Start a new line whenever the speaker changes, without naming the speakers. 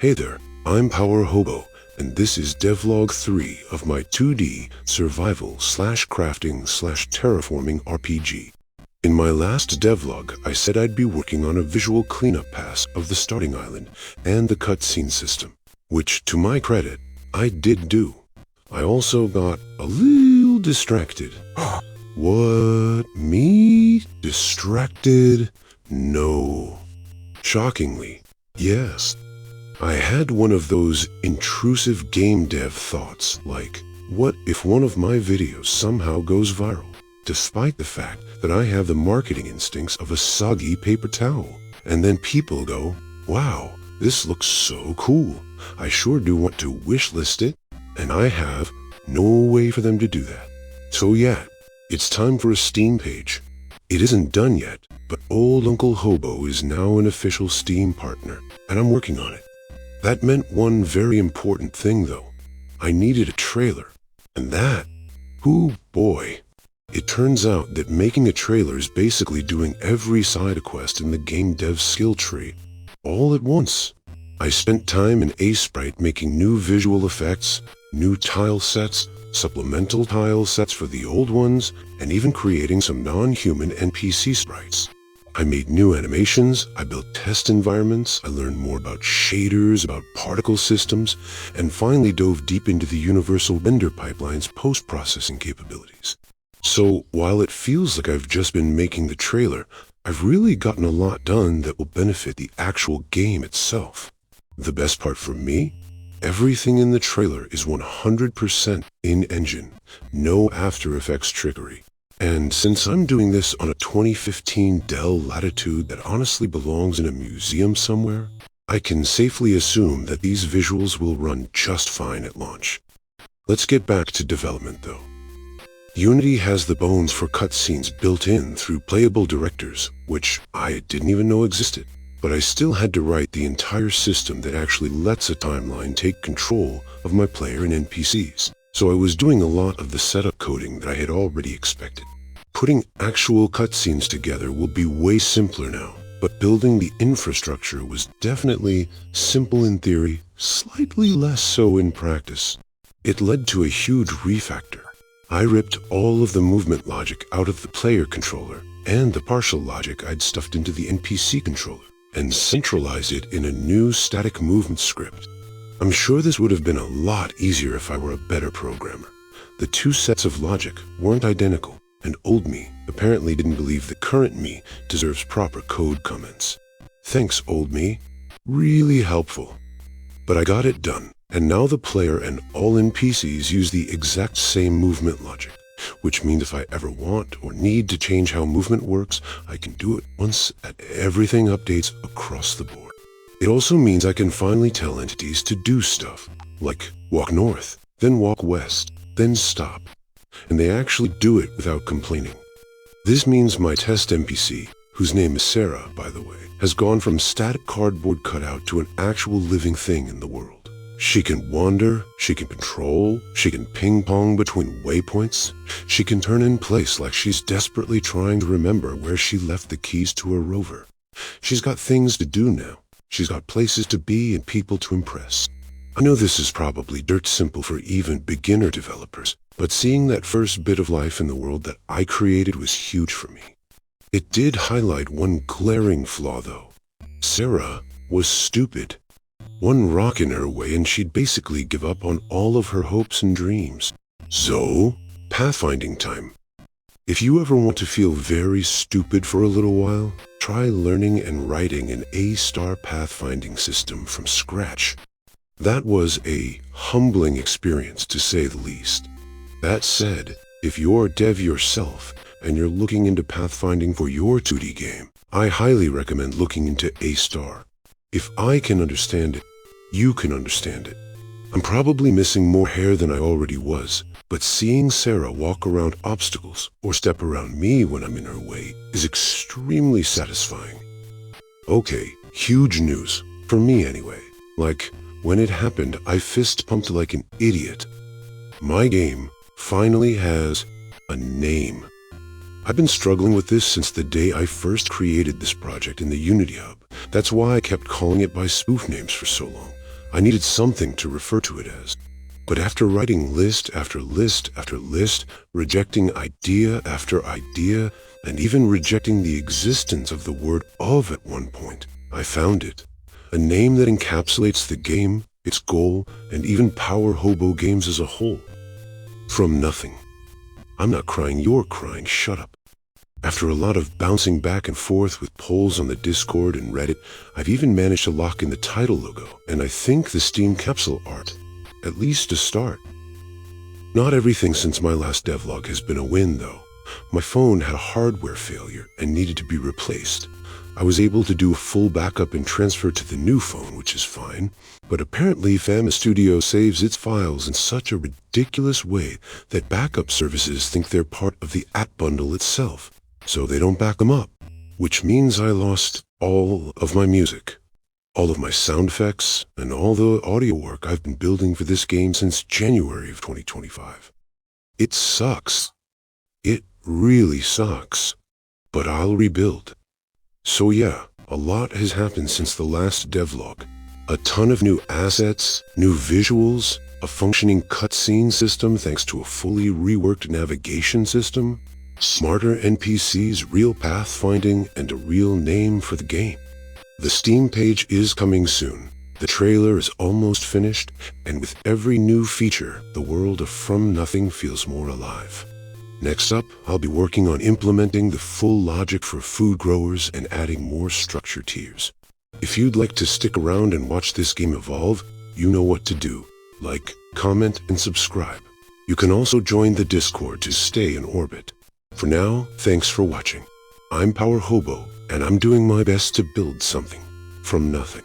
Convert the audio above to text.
Hey there, I'm Power Hobo, and this is Devlog 3 of my 2D survival/crafting/terraforming RPG. In my last devlog, I said I'd be working on a visual cleanup pass of the starting island and the cutscene system, which, to my credit, I did do. I also got a little distracted. What? Me? Distracted? No. Shockingly, yes. I had one of those intrusive game dev thoughts, like, what if one of my videos somehow goes viral, despite the fact that I have the marketing instincts of a soggy paper towel? And then people go, wow, this looks so cool. I sure do want to wishlist it. And I have no way for them to do that. So yeah, it's time for a Steam page. It isn't done yet, but old Uncle Hobo is now an official Steam partner, and I'm working on it. That meant one very important thing though. I needed a trailer, and that, oh boy. It turns out that making a trailer is basically doing every side quest in the game dev skill tree, all at once. I spent time in Sprite making new visual effects, new tile sets, supplemental tile sets for the old ones, and even creating some non-human NPC sprites. I made new animations, I built test environments, I learned more about shaders, about particle systems, and finally dove deep into the universal render pipeline's post-processing capabilities. So while it feels like I've just been making the trailer, I've really gotten a lot done that will benefit the actual game itself. The best part for me? Everything in the trailer is 100% in-engine, no After Effects trickery. And since I'm doing this on a 2015 Dell Latitude that honestly belongs in a museum somewhere, I can safely assume that these visuals will run just fine at launch. Let's get back to development though. Unity has the bones for cutscenes built in through Playable directors, which I didn't even know existed. But I still had to write the entire system that actually lets a timeline take control of my player and NPCs. So I was doing a lot of the setup coding that I had already expected. Putting actual cutscenes together will be way simpler now, but building the infrastructure was definitely simple in theory, slightly less so in practice. It led to a huge refactor. I ripped all of the movement logic out of the player controller and the partial logic I'd stuffed into the NPC controller, and centralize it in a new static movement script. I'm sure this would have been a lot easier if I were a better programmer. The two sets of logic weren't identical, and old me apparently didn't believe the current me deserves proper code comments. Thanks, old me. Really helpful. But I got it done, and now the player and all NPCs use the exact same movement logic, which means if I ever want or need to change how movement works, I can do it once and everything updates across the board. It also means I can finally tell entities to do stuff, like walk north, then walk west, then stop, and they actually do it without complaining. This means my test NPC, whose name is Sarah, by the way, has gone from static cardboard cutout to an actual living thing in the world. She can wander, she can patrol, she can ping-pong between waypoints, she can turn in place like she's desperately trying to remember where she left the keys to her rover. She's got things to do now. She's got places to be and people to impress. I know this is probably dirt simple for even beginner developers, but seeing that first bit of life in the world that I created was huge for me. It did highlight one glaring flaw though. Sarah was stupid. One rock in her way and she'd basically give up on all of her hopes and dreams. So, pathfinding time. If you ever want to feel very stupid for a little while, try learning and writing an A-star pathfinding system from scratch. That was a humbling experience to say the least. That said, if you're a dev yourself and you're looking into pathfinding for your 2D game, I highly recommend looking into A-star. If I can understand it, you can understand it. I'm probably missing more hair than I already was, but seeing Sarah walk around obstacles or step around me when I'm in her way is extremely satisfying. Okay, huge news. For me anyway. Like, when it happened, I fist-pumped like an idiot. My game finally has a name. I've been struggling with this since the day I first created this project in the Unity Hub. That's why I kept calling it by spoof names for so long. I needed something to refer to it as. But after writing list after list after list, rejecting idea after idea, and even rejecting the existence of the word of at one point, I found it. A name that encapsulates the game, its goal, and even power Hobo games as a whole. From nothing. I'm not crying, you're crying, shut up. After a lot of bouncing back and forth with polls on the Discord and Reddit, I've even managed to lock in the title logo, and I think the Steam capsule art. At least to start. Not everything since my last devlog has been a win, though. My phone had a hardware failure and needed to be replaced. I was able to do a full backup and transfer to the new phone, which is fine, but apparently Fama Studio saves its files in such a ridiculous way that backup services think they're part of the app bundle itself, so they don't back them up, which means I lost all of my music. All of my sound effects, and all the audio work I've been building for this game since January of 2025. It sucks. It really sucks. But I'll rebuild. So yeah, a lot has happened since the last devlog. A ton of new assets, new visuals, a functioning cutscene system thanks to a fully reworked navigation system, smarter NPCs, real pathfinding, and a real name for the game. The Steam page is coming soon. The trailer is almost finished, and with every new feature, the world of From Nothing feels more alive. Next up, I'll be working on implementing the full logic for food growers and adding more structure tiers. If you'd like to stick around and watch this game evolve, you know what to do. Like, comment, and subscribe. You can also join the Discord to stay in orbit. For now, thanks for watching. I'm Power Hobo, and I'm doing my best to build something from nothing.